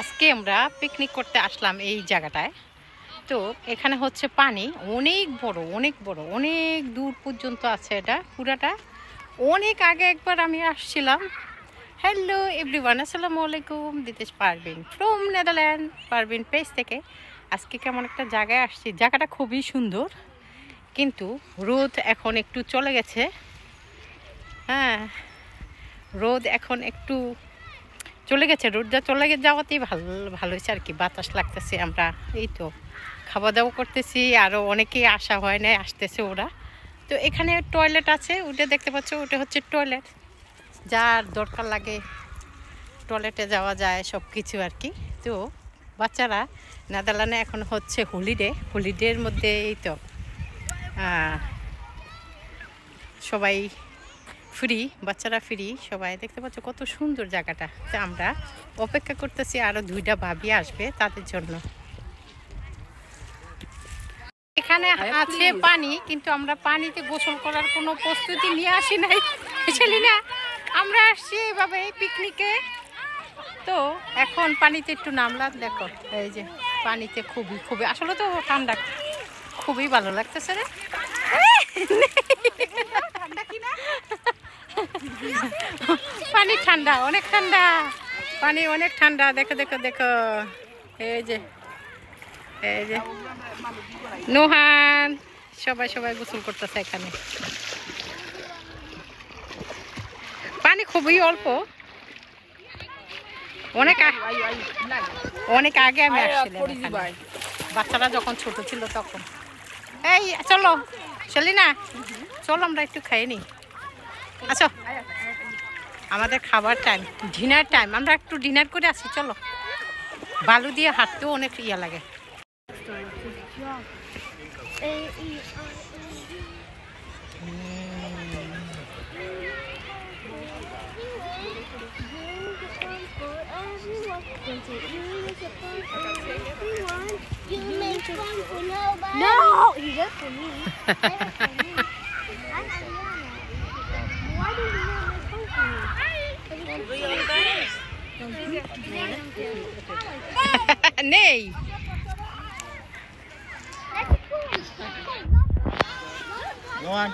আজকে আমরা পিকনিক করতে আসলাম এই জায়গাটায়। তো এখানে হচ্ছে পানি অনেক বড় অনেক বড়, অনেক দূর পর্যন্ত আছে। এটা পুরাটা অনেক আগে একবার আমি আসছিলাম। হ্যালো এভরিওয়ান, আসসালামু আলাইকুম। Ditesh Parvin from Netherland, Parvin page থেকে। আজকে কেমন একটা জায়গায় আসছি, জায়গাটা খুবই সুন্দর, কিন্তু রোদ এখন একটু চলে গেছে। হ্যাঁ, রোদ এখন একটু চলে গেছে, রোদটা চলে যাওয়াতেই ভালো হয়েছে আর কি। বাতাস লাগতেছে, আমরা এই তো খাওয়া দাওয়া করতেছি, আরও অনেকেই আসা হয় না, আসতেছে ওরা। তো এখানে টয়লেট আছে, ওটা দেখতে পাচ্ছ, ওটা হচ্ছে টয়লেট। যার দরকার লাগে টয়লেটে যাওয়া যায়, সব কিছু আর কি। তো বাচ্চারা নেদারল্যান্ডে এখন হচ্ছে হলিডের মধ্যে এই তো সবাই ফ্রি, বাচ্চারা ফ্রি সবাই। দেখতে পাচ্ছ কত সুন্দর জায়গাটা। তো আমরা অপেক্ষা করতেছি আরো দুইটা ভাবি আসবে, তাদের জন্য। এখানে আছে পানি, কিন্তু আমরা পানিতে গোসল করার কোনো প্রস্তুতি নিয়ে আসি নাই, বুঝলি না। আমরা আসছি এইভাবে পিকনিকে। তো এখন পানিতে একটু নামলাম, দেখো এই যে পানিতে খুবই আসলে তো ঠান্ডা, খুবই ভালো লাগতেছে রে। পানি ঠান্ডা, অনেক ঠান্ডা, পানি অনেক ঠান্ডা। দেখো দেখো দেখো, এই যে নুহান, সবাই গোসল করতেছে এখানে। পানি খুবই অল্প, অনেক আগে আমি আসছিলাম, বাচ্চারা যখন ছোট ছিল তখন। এই চলো সেলিনা, চলো আমরা একটু খাই নি। আচ্ছা, আমাদের খাবার টাইম, ডিনার টাইম, আমরা একটু ডিনার করে আসি। চলো, বালু দিয়ে হাঁটতেও অনেক ইয়া লাগে। No, he does for me. Why do you not make fun for me? নেই, Go on.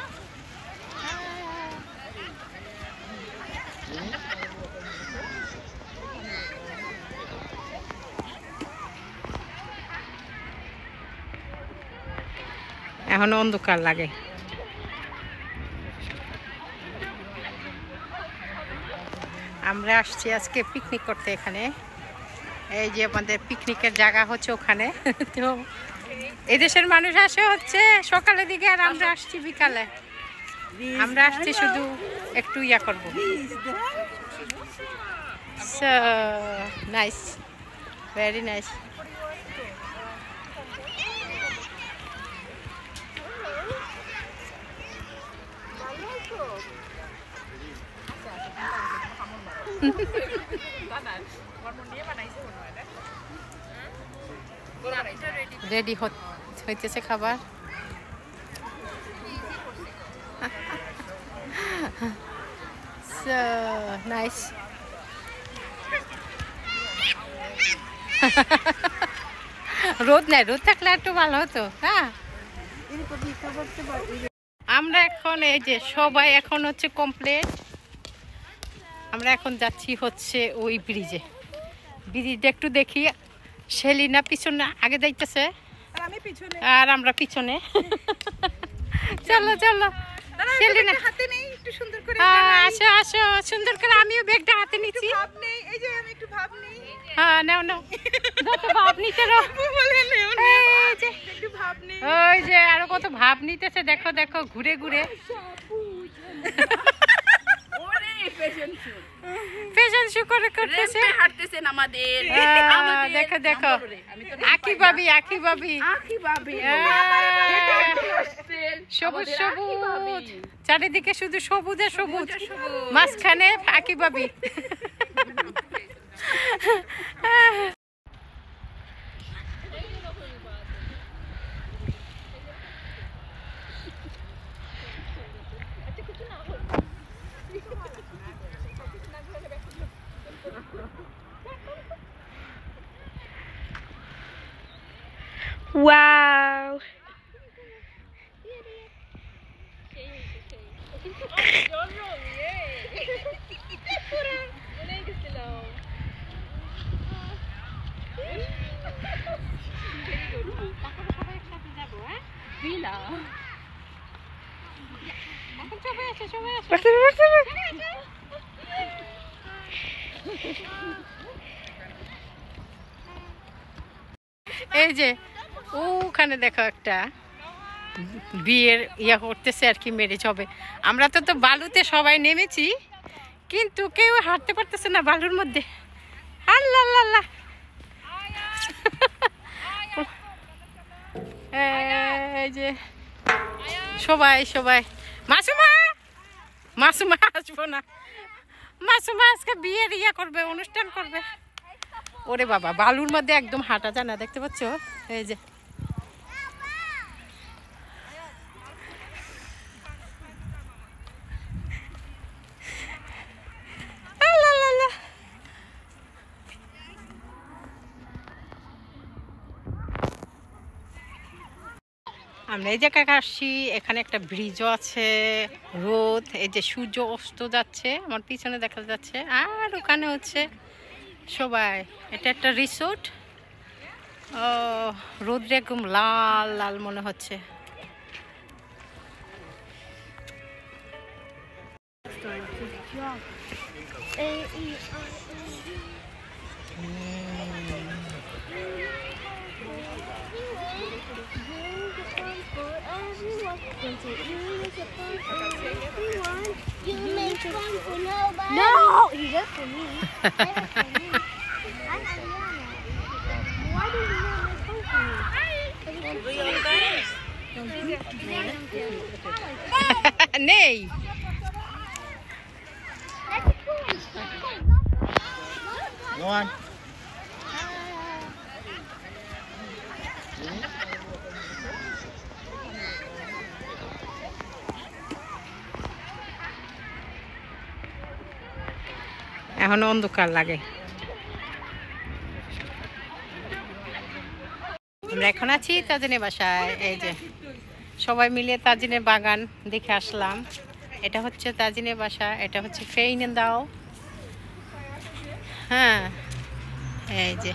এখন অন্ধকার লাগে। আমরা আসছি আজকে পিকনিক করতে এখানে। এই যে আমাদের পিকনিকের জায়গা হচ্ছে ওখানে। তো এদেশের মানুষ আসে হচ্ছে সকালের দিকে, আর আমরা আসছি বিকালে। আমরা আসছি শুধু একটু ইয়া করবো। So nice, very nice. Ready হইতেছে খাবার। So nice. রোদ নাই, রোদ থাকলে একটু ভালো হতো। হ্যাঁ, আমরা এখন এই যে সবাই এখন হচ্ছে কমপ্লিট। আমরা এখন যাচ্ছি হচ্ছে ওই ব্রিজটা একটু দেখি। সেলিনা পিছনে আগে যাইতেছে, আর আমরা পিছনে। চলো চলো সেলিনা, হাতে নেই, একটু সুন্দর করে আসো আসো, সুন্দর করে। আমিও ব্যাগটা হাতে নিচ্ছি। ভাব নেই, এই যে আমি একটু ভাব নেই। হ্যাঁ, নাও নাও, যত ভাব নিতে রো। এই যে একটু ভাব নেই। ওই যে আরো কত ভাব নিতেছে, দেখো দেখো ঘুরে ঘুরে। ফ্যাশন শো করে করতেছে, হাঁটতেছেন আমাদের। দেখো দেখো, আঁকি ভাবি সবুজ সবুজ, চারিদিকে শুধু সবুজে সবুজ, মাঝখানে আঁকি ভাবি। Wow. এই যে ওখানে দেখো একটা বিয়ের ইয়া করতেছে আর কি, ম্যারেজ হবে। আমরা তো বালুতে সবাই নেমেছি, কিন্তু কেউ হাঁটতে পারতেছে না বালুর মধ্যে। আল্লাহ আল্লাহ আল্লাহ। এই যে সবাই সবাই। মাসুমা, মাসুমা আসবো না, মাসুমা আজকে বিয়ের ইয়া করবে, অনুষ্ঠান করবে। ওরে বাবা, বালুর মধ্যে একদম হাঁটা যায় না, দেখতে পাচ্ছ? এই যে আমরা এই জায়গায় আসছি, এখানে একটা ব্রিজও আছে, রোদ, এই যে সূর্য অস্ত যাচ্ছে আমার পিছনে দেখা যাচ্ছে, আর ওখানে হচ্ছে সবাই। এটা একটা রিসোর্ট। ও, রোদ্রে একদম লাল লাল মনে হচ্ছে। You make fun for nobody. No, he does for me. I'm Ariana. Why do you not make fun for me? নেই। Go on. এখন অন্ধকার লাগে। আমরা এখন আছি তাজিনের বাসায়। এই যে সবাই মিলে তাজিনের বাগান দেখে আসলাম। এটা হচ্ছে তাজিনের বাসা, এটা হচ্ছে ফেইনদাও। হ্যাঁ, এই যে